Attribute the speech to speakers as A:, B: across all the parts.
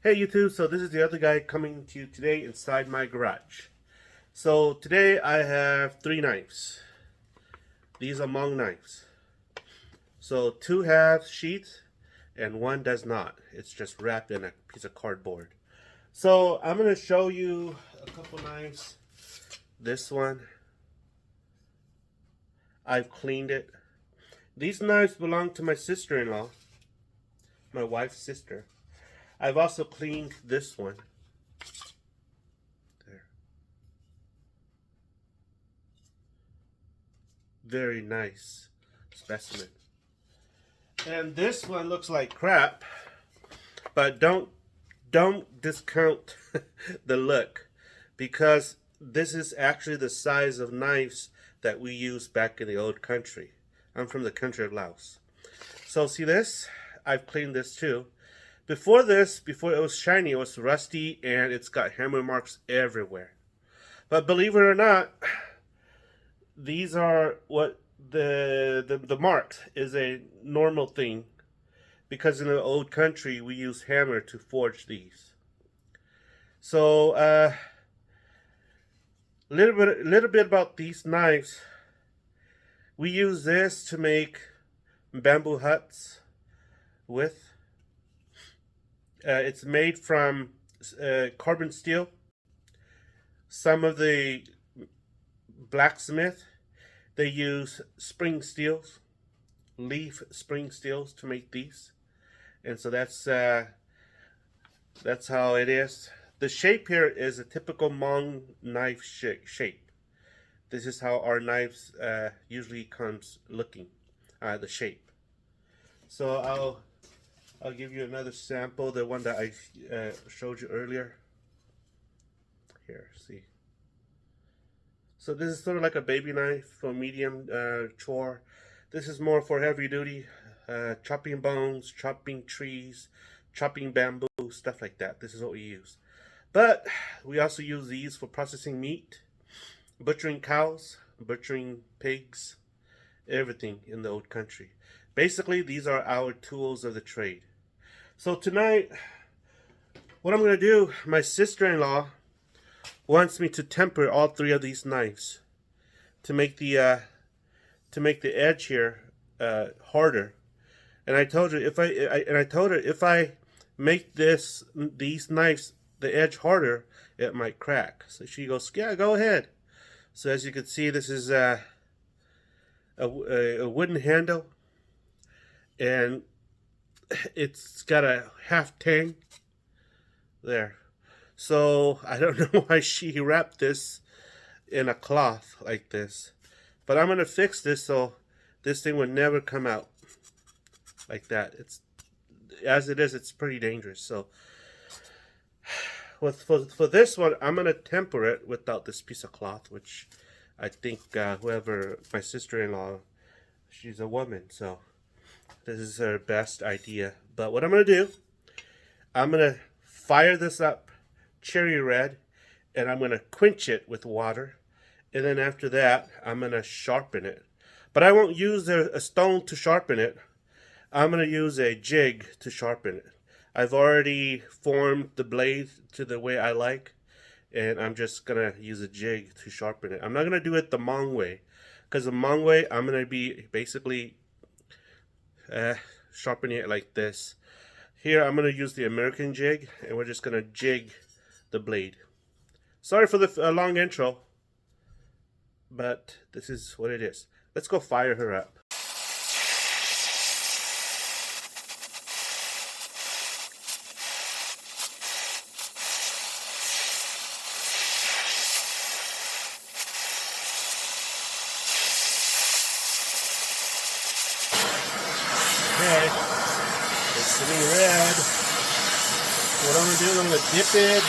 A: Hey YouTube, so this is the other guy coming to you today inside my garage. So today I have three knives. These are Hmong knives. So two have sheath and one does not. It's just wrapped in a piece of cardboard. So I'm going to show you a couple knives. This one, I've cleaned it. These knives belong to my sister-in-law, my wife's sister. I've also cleaned this one. There. Very nice specimen. And this one looks like crap, but don't discount the look, because this is actually the size of knives that we used back in the old country. I'm from the country of Laos. So see this? I've cleaned this too. Before it was shiny, it was rusty and it's got hammer marks everywhere. But believe it or not, these are what the marks is a normal thing, because in the old country we use hammer to forge these. So little bit about these knives. We use this to make bamboo huts with. It's made from carbon steel. Some of the blacksmith, they use spring steels, leaf spring steels to make these, and so that's how it is. The shape here is a typical Hmong knife shape. This is how our knives usually comes looking, the shape. So I'll give you another sample, the one that I showed you earlier. Here, see. So this is sort of like a baby knife for medium chore. This is more for heavy duty, chopping bones, chopping trees, chopping bamboo, stuff like that. This is what we use. But we also use these for processing meat, butchering cows, butchering pigs, everything in the old country. Basically, these are our tools of the trade. So tonight, what I'm going to do, my sister-in-law wants me to temper all three of these knives to make the edge here harder. And I told her if I make these knives the edge harder, it might crack. So she goes, yeah, go ahead. So as you can see, this is a wooden handle, and it's got a half tang there. So I don't know why she wrapped this in a cloth like this, but I'm gonna fix this so this thing would never come out like that. It's as it is, it's pretty dangerous. So for this one, I'm gonna temper it without this piece of cloth, which I think whoever, my sister-in-law, she's a woman, so this is her best idea. But what I'm gonna do, I'm gonna fire this up cherry red, and I'm gonna quench it with water, and then after that I'm gonna sharpen it. But I won't use a stone to sharpen it. I'm gonna use a jig to sharpen it. I've already formed the blade to the way I like, and I'm just gonna use a jig to sharpen it. I'm not gonna do it the Hmong way, because the Hmong way I'm gonna be basically sharpening it like this. Here I'm gonna use the American jig, and we're just gonna jig the blade. Sorry for the long intro, but this is what it is. Let's go fire her up. Okay, it's sitting red. What I'm gonna do is I'm gonna dip it,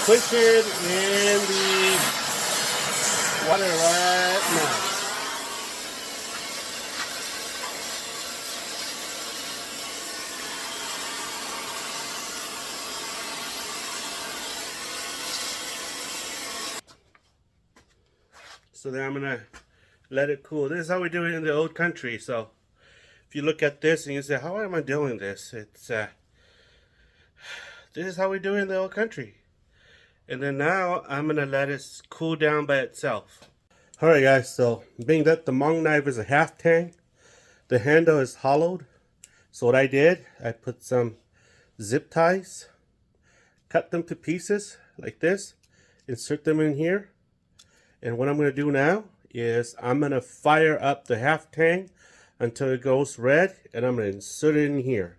A: push it in the water right now. So then I'm gonna let it cool. This is how we do it in the old country. So if you look at this and you say, how am I doing this? It's this is how we do it in the old country. And then now I'm gonna let it cool down by itself. Alright guys, so being that the Hmong knife is a half tang, the handle is hollowed. So what I did, I put some zip ties, cut them to pieces like this, insert them in here. And what I'm gonna do now is I'm gonna fire up the half tang until it goes red, and I'm gonna insert it in here.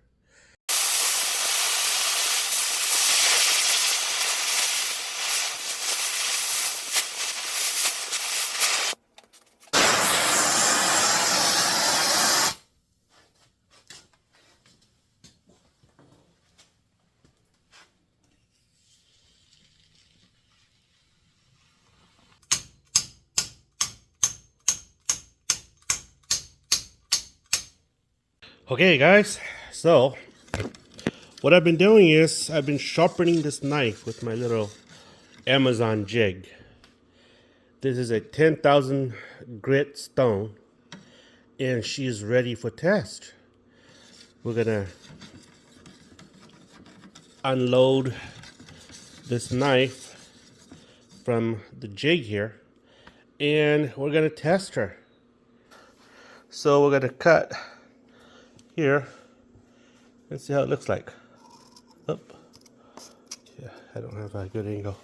A: Okay guys, so what I've been doing is I've been sharpening this knife with my little Amazon jig. This is a 10,000 grit stone, and she is ready for test. We're gonna unload this knife from the jig here, and we're gonna test her. So we're gonna cut here and see how it looks like. Oh, yeah, I don't have a good angle.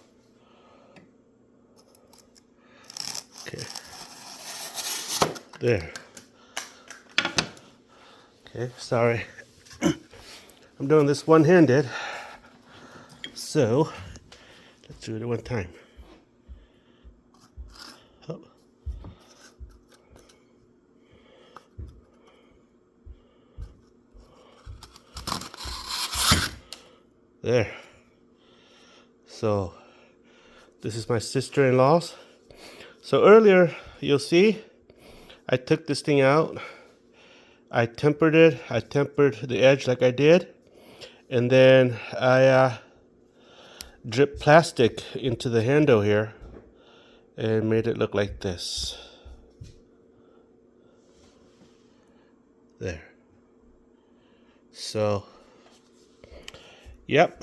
A: Okay, there. Okay, sorry. I'm doing this one-handed, so let's do it at one time. Oh. There. So this is my sister-in-law's. So earlier, you'll see, I took this thing out. I tempered it. I tempered the edge like I did. And then I dripped plastic into the handle here and made it look like this. There. So, yep.